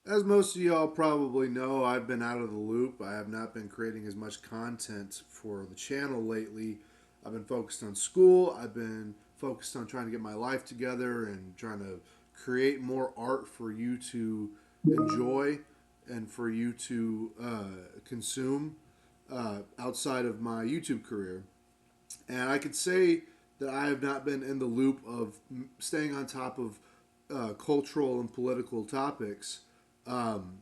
As most of y'all probably know, I've been out of the loop. I have not been creating as much content for the channel lately. I've been focused on school. I've been focused on trying to get my life together and trying to create more art for you to enjoy and for you to consume outside of my YouTube career. And I could say that I have not been in the loop of staying on top of cultural and political topics. Um,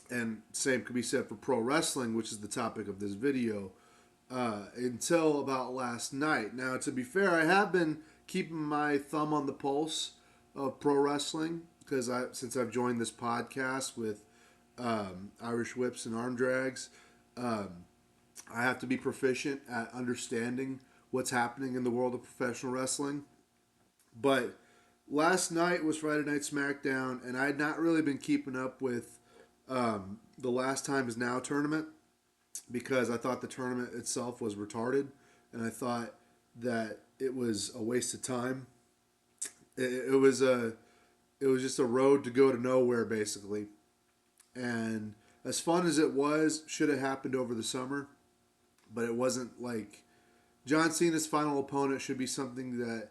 and same could be said for pro wrestling, which is the topic of this video, until about last night. Now, to be fair, I have been keeping my thumb on the pulse of pro wrestling because since I've joined this podcast with Irish whips and arm drags, um, I have to be proficient at understanding what's happening in the world of professional wrestling. But last night was Friday Night SmackDown, and I had not really been keeping up with the Last Time Is Now tournament because I thought the tournament itself was retarded, and I thought that it was a waste of time. It was just a road to go to nowhere basically, and as fun as it was, should have happened over the summer, but it wasn't like John Cena's final opponent should be something that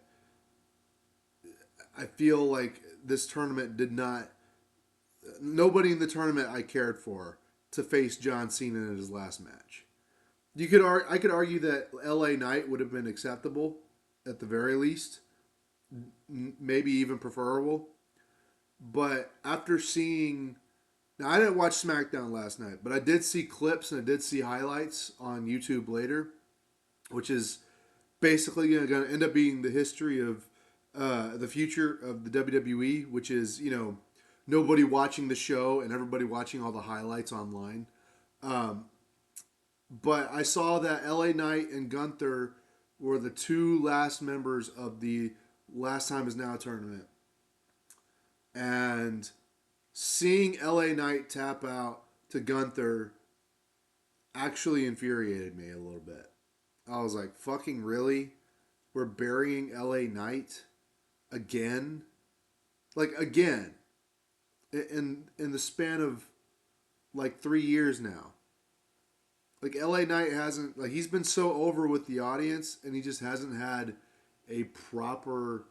I feel like this tournament did not. Nobody in the tournament I cared for to face John Cena in his last match. I could argue that L.A. Knight would have been acceptable at the very least, maybe even preferable. But after seeing, now I didn't watch SmackDown last night, but I did see clips and I did see highlights on YouTube later, which is basically going to end up being the history of the future of the WWE, which is nobody watching the show and everybody watching all the highlights online. Um, but I saw that LA Knight and Gunther were the two last members of the Last Time Is Now tournament, and seeing LA Knight tap out to Gunther actually infuriated me a little bit. I was like, "Fucking really? We're burying LA Knight again? Like again? In the span of like 3 years now. Like LA Knight hasn't like he's been so over with the audience and he just hasn't had a proper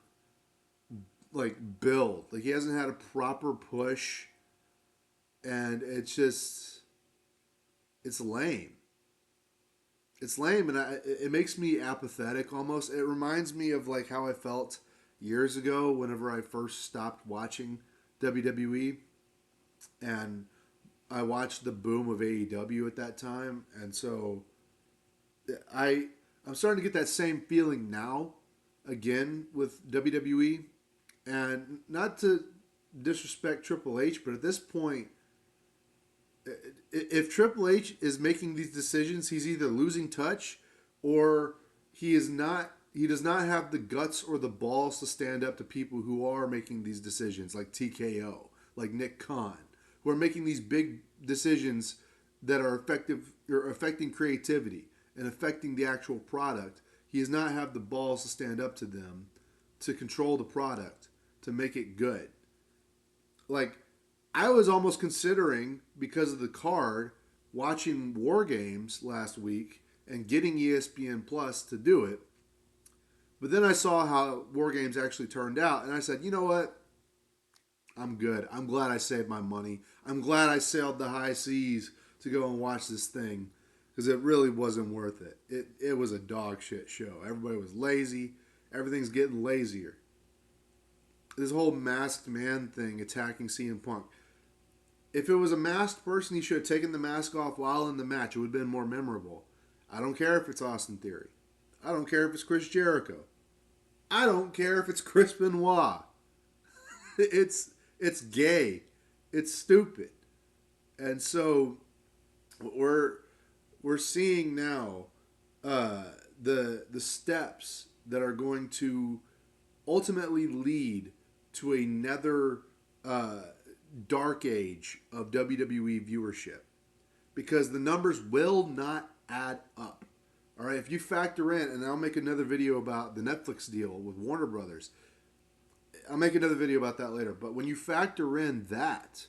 like build. Like he hasn't had a proper push and it's lame. It's lame and it makes me apathetic almost. It reminds me of like how I felt years ago whenever I first stopped watching WWE and I watched the boom of AEW at that time, and so I I'm starting to get that same feeling now again with WWE, and not to disrespect Triple H, but at this point, if Triple H is making these decisions, he's either losing touch or he is not. He does not have the guts or the balls to stand up to people who are making these decisions, like TKO, like Nick Khan, who are making these big decisions that are effective or affecting creativity and affecting the actual product. He does not have the balls to stand up to them, to control the product, to make it good. Like I was almost considering because of the card watching War Games last week and getting ESPN Plus to do it. But then I saw how War Games actually turned out, and I said, you know what? I'm good. I'm glad I saved my money. I'm glad I sailed the high seas to go and watch this thing because it really wasn't worth it. It was a dog shit show. Everybody was lazy. Everything's getting lazier. This whole masked man thing attacking CM Punk. If it was a masked person, he should have taken the mask off while in the match. It would have been more memorable. I don't care if it's Austin Theory. I don't care if it's Chris Jericho. I don't care if it's Chris Benoit. It's gay. It's stupid. And so we're we're seeing now uh, the steps that are going to ultimately lead to another uh, dark age of WWE viewership because the numbers will not add up. All right, if you factor in, and I'll make another video about the Netflix deal with Warner Brothers. I'll make another video about that later. But when you factor in that,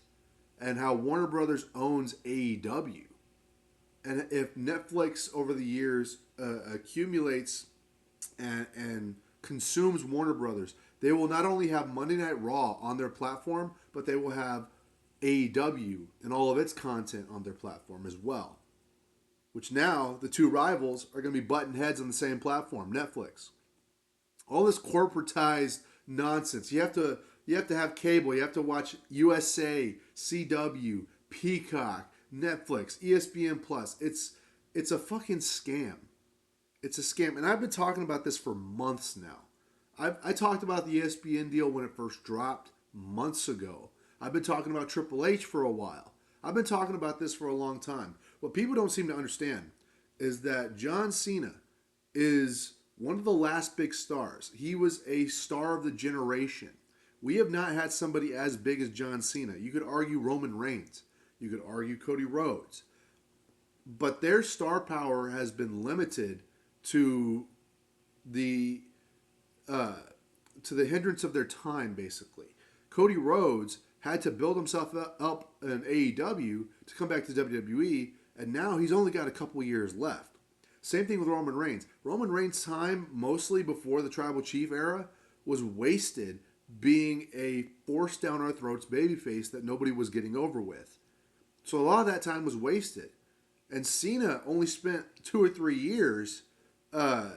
and how Warner Brothers owns AEW. And if Netflix over the years accumulates and consumes Warner Brothers, they will not only have Monday Night Raw on their platform, but they will have AEW and all of its content on their platform as well. Which now the two rivals are going to be butting heads on the same platform, Netflix. All this corporatized nonsense. You have to have cable. You have to watch USA, CW, Peacock, Netflix, ESPN Plus. It's a fucking scam. It's a scam, and I've been talking about this for months now. I talked about the ESPN deal when it first dropped months ago. I've been talking about Triple H for a while. I've been talking about this for a long time. What people don't seem to understand is that John Cena is one of the last big stars. He was a star of the generation. We have not had somebody as big as John Cena. You could argue Roman Reigns. You could argue Cody Rhodes. But their star power has been limited to the hindrance of their time, basically. Cody Rhodes had to build himself up in AEW to come back to WWE, and now he's only got a couple years left. Same thing with Roman Reigns. Roman Reigns' time, mostly before the Tribal Chief era, was wasted being a forced down our throats babyface that nobody was getting over with. So a lot of that time was wasted. And Cena only spent 2 or 3 years, as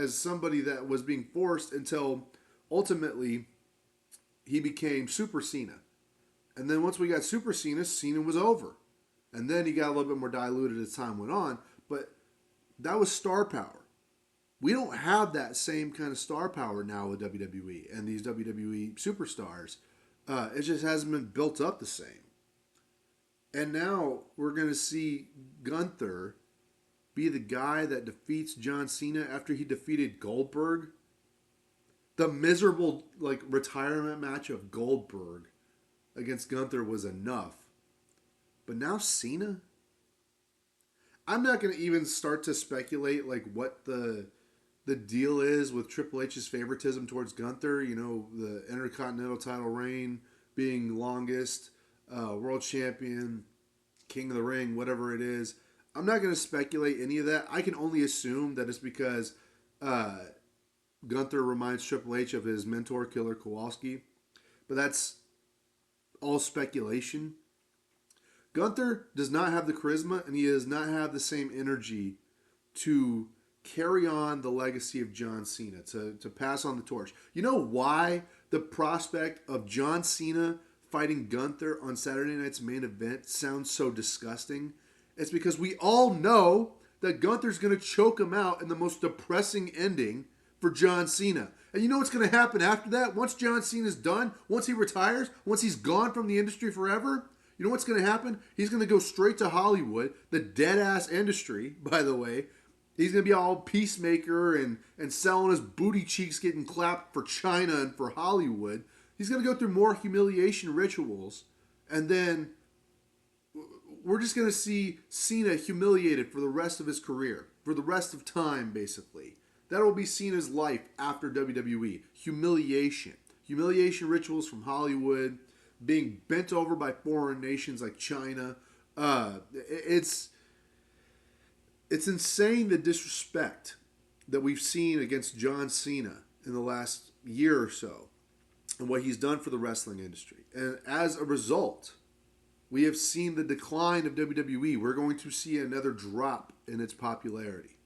somebody that was being forced until ultimately he became Super Cena. And then once we got Super Cena, Cena was over. And then he got a little bit more diluted as time went on. But that was star power. We don't have that same kind of star power now with WWE and these WWE superstars. It just hasn't been built up the same. And now we're going to see Gunther be the guy that defeats John Cena after he defeated Goldberg. The miserable retirement match of Goldberg against Gunther was enough. But now Cena? I'm not going to even start to speculate what the deal is with Triple H's favoritism towards Gunther. The Intercontinental title reign being longest, world champion, king of the ring, whatever it is. I'm not going to speculate any of that. I can only assume that it's because Gunther reminds Triple H of his mentor, Killer Kowalski. But that's all speculation. Gunther does not have the charisma, and he does not have the same energy to carry on the legacy of John Cena, to pass on the torch. You know why the prospect of John Cena fighting Gunther on Saturday night's main event sounds so disgusting? It's because we all know that Gunther's going to choke him out in the most depressing ending for John Cena. And you know what's going to happen after that? Once John Cena's done, once he retires, once he's gone from the industry forever, you know what's going to happen? He's going to go straight to Hollywood, the dead-ass industry, by the way. He's going to be all peacemaker and selling his booty cheeks getting clapped for China and for Hollywood. He's going to go through more humiliation rituals. And then we're just going to see Cena humiliated for the rest of his career. For the rest of time, basically. That will be Cena's life after WWE. Humiliation. Humiliation rituals from Hollywood. Being bent over by foreign nations like China. It's insane the disrespect that we've seen against John Cena in the last year or so and what he's done for the wrestling industry. And as a result, we have seen the decline of WWE. We're going to see another drop in its popularity.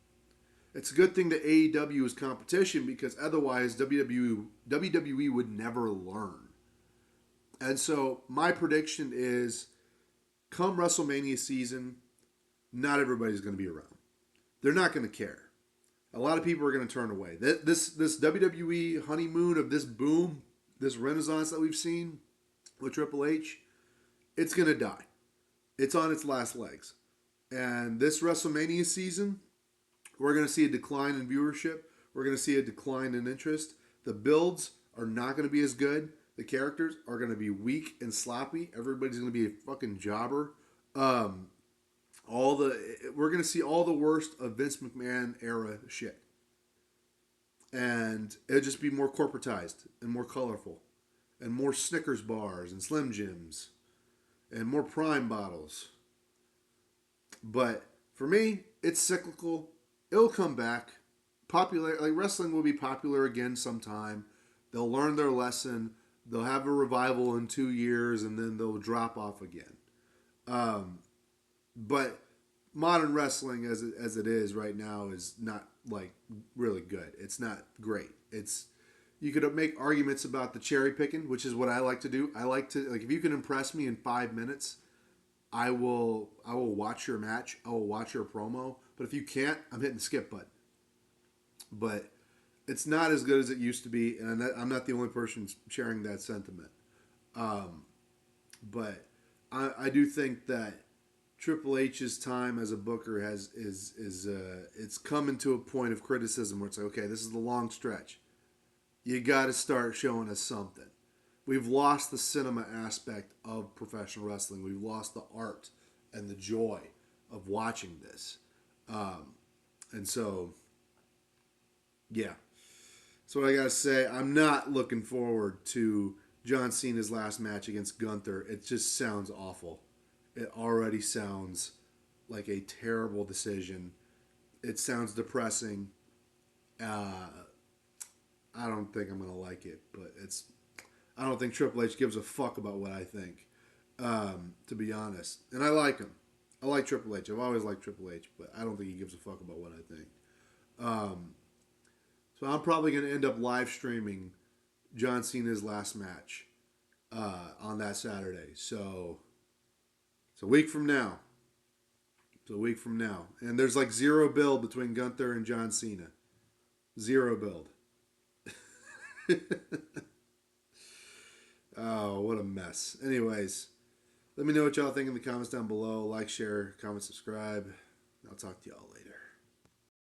It's a good thing that AEW is competition because otherwise WWE would never learn. And so my prediction is come WrestleMania season, not everybody's going to be around. They're not going to care. A lot of people are going to turn away. This WWE honeymoon of this boom, this renaissance that we've seen with Triple H, it's going to die. It's on its last legs. And this WrestleMania season, we're going to see a decline in viewership. We're going to see a decline in interest. The builds are not going to be as good. The characters are going to be weak and sloppy. Everybody's going to be a fucking jobber. We're going to see all the worst of Vince McMahon era shit. And it'll just be more corporatized and more colorful. and more Snickers bars and Slim Jims and more Prime bottles. But for me, it's cyclical. It'll come back. Popular, like wrestling will be popular again sometime. They'll learn their lesson. They'll have a revival in 2 years, and then they'll drop off again. Um, but modern wrestling, as it is right now, is not like really good. It's not great. It's you could make arguments about the cherry picking, which is what I like to do. I like to like if you can impress me in 5 minutes, I will watch your match. I will watch your promo. But if you can't, I'm hitting the skip button. But it's not as good as it used to be, and I'm not the only person sharing that sentiment. Um, but I do think that Triple H's time as a booker is it's coming to a point of criticism where it's like, okay, this is the long stretch. You got to start showing us something. We've lost the cinema aspect of professional wrestling. We've lost the art and the joy of watching this. Um, and so, yeah. So what I gotta say, I'm not looking forward to John Cena's last match against Gunther. It just sounds awful. It already sounds like a terrible decision. It sounds depressing. Uh, I don't think I'm gonna like it, but it's. I don't think Triple H gives a fuck about what I think, to be honest. And I like him. I like Triple H. I've always liked Triple H, but I don't think he gives a fuck about what I think. Um, so I'm probably going to end up live streaming John Cena's last match on that Saturday. So it's a week from now. It's a week from now. And there's like zero build between Gunther and John Cena. Zero build. Oh, what a mess. Anyways, let me know what y'all think in the comments down below. Like, share, comment, subscribe. I'll talk to y'all later.